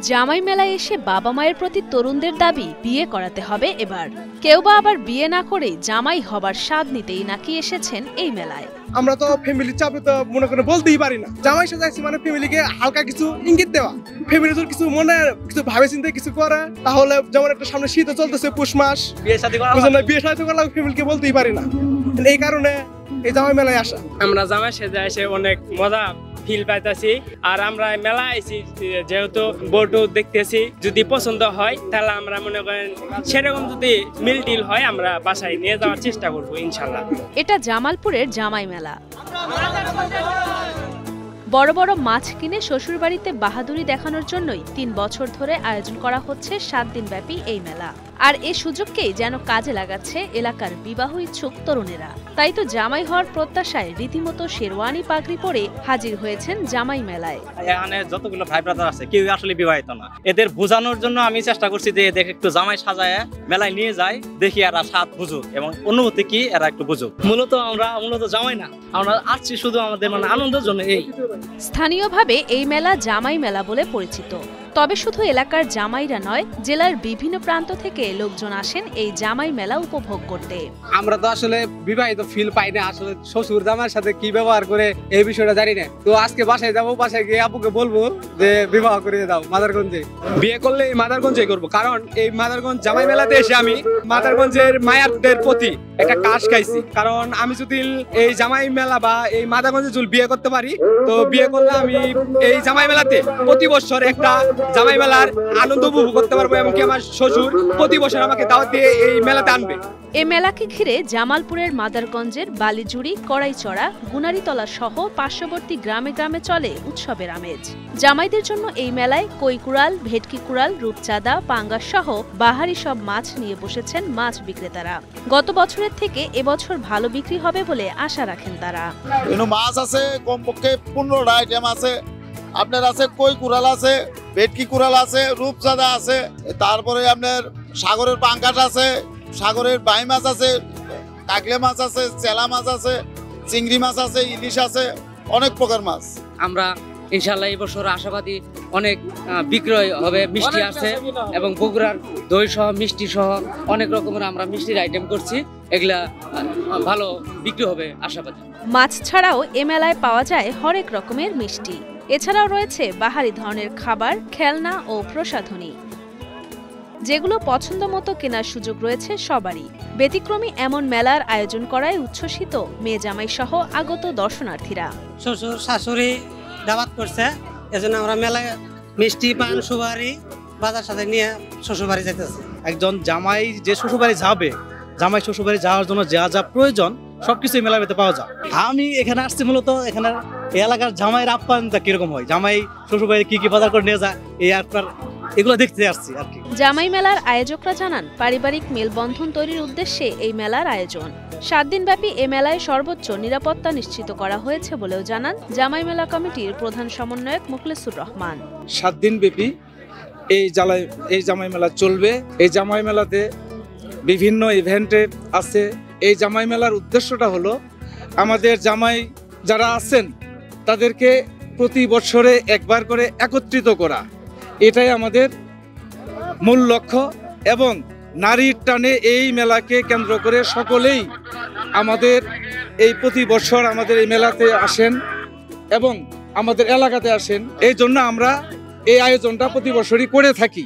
জামাই মেলায় এসে বাবা মায়ের প্রতি তরুণদের দাবি বিয়ে করাতে হবে এবার। কেউ বা আবার বিয়ে না করেই জামাই হবার স্বাদ নিতেই নাকি এসেছেন এই মেলায়। আমরা তো ফ্যামিলির চাপে তো মনে করে বলতেই পারি না। জামাই সাজাইছি মানে ফ্যামিলিকে হালকা কিছু ইঙ্গিত দেওয়া, ফ্যামিলি যদি কিছু মনে কিছু ভাবে চিন্তে কিছু করে, তাহলে যেমন একটা সামনে শীত চলতেছে, পুষ মাস, বিয়ে শাদী করা ফ্যামিলিকে বলতেই পারি না। এই কারণে এই জামাই মেলায় আসা। আমরা জামাই সেজে এসে অনেক মজা ফিল পাইতেছি। আর আমরা মেলা আইছি যেহেতু বোর্ডও দেখতেছি, যদি পছন্দ হয় তাহলে আমরা মনে করেন সেরকম যদি মিল টিল হয় আমরা বাসায় নিয়ে যাওয়ার চেষ্টা করবো ইনশাল্লাহ। এটা জামালপুরের জামাই মেলা। বড় বড় মাছ কিনে শ্বশুরবাড়িতে বাহাদুরি দেখানোর জন্যই ৩ বছর ধরে আয়োজন করা হচ্ছে ৭ দিন ব্যাপী এই মেলা। আর এই সুযোগকেই যেন কাজে লাগাচ্ছে এলাকার বিবাহ ইচ্ছুক তরুণেরা। তাই তো জামাই হওয়ার প্রত্যাশায় রীতিমতো শেরওয়ানি পাগড়ি পরে হাজির হয়েছেন জামাই মেলায়। এখানে যতগুলো ভাই ব্রাদার আছে কেউ আসলে বিবাহিত না, এদের বোঝানোর জন্য আমি চেষ্টা করছি যে এদের একটু জামাই সাজায় মেলায় নিয়ে যায়, দেখি এরা স্বাদ বুঝুক এবং অনুভূতি কি এরা একটু বুঝুক। আমরা মূলত জামাই না, আমরা আসছি শুধু আমাদের মানে আনন্দের জন্য। এই স্থানীয়ভাবে এই মেলা জামাই মেলা বলে পরিচিত। তবে শুধু এলাকার জামাইরা নয়, জেলার বিভিন্ন প্রান্ত থেকে লোকজন আসেন এই জামাই মেলা উপভোগ করতে। আমরা তো আসলে বিবাহিত ফিল পাই না, আসলে শ্বশুর জামাইয়ের সাথে কি ব্যবহার করে এই বিষয়টা জানি না। তো আজকে বাসায় যাবো, বাসায় গিয়ে আপুকে বলবো যে বিবাহ করে দাও মাদারগঞ্জে। বিয়ে করলে এই মাদারগঞ্জে করবো, কারণ এই মাদারগঞ্জ জামাই মেলাতে এসে আমি মাদারগঞ্জের মায়াদের প্রতি একটা কাজ খাইছি। কারণ আমি যদি এই জামাই মেলা বা এই মাদারগঞ্জে যদি বিয়ে করতে পারি, তো বিয়ে করলে আমি এই জামাই মেলাতে প্রতি বছর একটা জামাই মেলার আনন্দ উপভোগ করতে পারবো, এমনকি আমার শ্বশুর প্রতি বছর আমাকে দাওয়াত দিয়ে এই মেলাতে আনবে। এ মেলাকে ঘিরে জামালপুরের মাদারগঞ্জের বালিজুড়ি, কড়াইচড়া, গুনারিতলা সহ পার্শ্ববর্তী গ্রামে গ্রামে চলে উৎসবের আমেজ। জামাইদের জন্য এই মেলায় কৈকুড়াল, ভেটকি কুড়াল, রূপচাঁদা, পাঙ্গাস সহ বাহারি সব মাছ নিয়ে বসেছেন মাছ বিক্রেতারা। গত বছরের থেকে এবছর ভালো বিক্রি হবে বলে আশা রাখেন তারা। মাছ আছে কমপক্ষে 15টা আইটেম আছে। আপনার আছে কই কুড়াল আছে, ভেটকি কুড়াল আছে, রূপচাঁদা আছে, তারপরে আপনার সাগরের পাঙ্গাস আছে, সাগরের বাই মাছ আছে, কাকলে মাছ আছে, চেলা মাছ আছে, চিংড়ি মাছ আছে, ইলিশ আছে, অনেক প্রকার মাছ। আমরা ইনশাল্লাহ এই বছর আশাবাদী অনেক বিক্রয় হবে। মিষ্টি আছে এবং বগুড়ার দই সহ মিষ্টি সহ অনেক রকমের আমরা মিষ্টির আইটেম করছি, এগুলা ভালো বিক্রি হবে আশাবাদী। মাছ ছাড়াও এ মেলায় পাওয়া যায় হরেক রকমের মিষ্টি। এছাড়াও রয়েছে বাহারি ধরনের খাবার, খেলনা ও প্রসাধনী, যেগুলো পছন্দ মতো কেনার সুযোগ রয়েছে সবারই। ব্যতিক্রমী এমন মেলার আয়োজন করায় উচ্ছ্বসিত মেয়ে জামাই সহ আগত দর্শনার্থীরা। শ্বশুর শাশুড়ি দাওয়াত করছে, এজন্য আমরা মেলায় মিষ্টি, পান, সুপারি বাজার সাথে নিয়ে শ্বশুরবাড়ি যাইতেছি। একজন জামাই যে শ্বশুরবাড়ি যাবে, জামাই শ্বশুরবাড়ি যাওয়ার জন্য যা যা প্রয়োজন সবকিছু মেলার ভেতরে পাওয়া যায়। আমি এখানে আসছি মূলত এখানে এলাকার জামাইয়ের আপ্যায়নটা কিরকম হয়, জামাই শ্বশুরবাড়ি কি কি বাজার করে নিয়ে যায়, এই আপনার এগুলো দেখতে আসছি আর কি। জামাই মেলার আয়োজকরা জানান, পারিবারিক মেলবন্ধন তৈরির উদ্দেশ্যে এই মেলার আয়োজন। 7 দিন ব্যাপী এ মেলায় সর্বোচ্চ নিরাপত্তা নিশ্চিত করা হয়েছে বলেও জানান জামাই মেলা কমিটির প্রধান সমন্বয়ক মুখলেসুর রহমান। 7 দিন ব্যাপী এই জামাই মেলা চলবে। এই জামাই মেলাতে বিভিন্ন ইভেন্টের আছে। এই জামাই মেলার উদ্দেশ্যটা হলো আমাদের জামাই যারা আছেন তাদেরকে প্রতি বছরে একবার করে একত্রিত করা, এটাই আমাদের মূল লক্ষ্য। এবং নারীর টানে এই মেলাকে কেন্দ্র করে সকলেই আমাদের এই প্রতি বছর আমাদের এই মেলাতে আসেন এবং আমাদের এলাকাতে আসেন। এই জন্য আমরা এই আয়োজনটা প্রতি বছরই করে থাকি।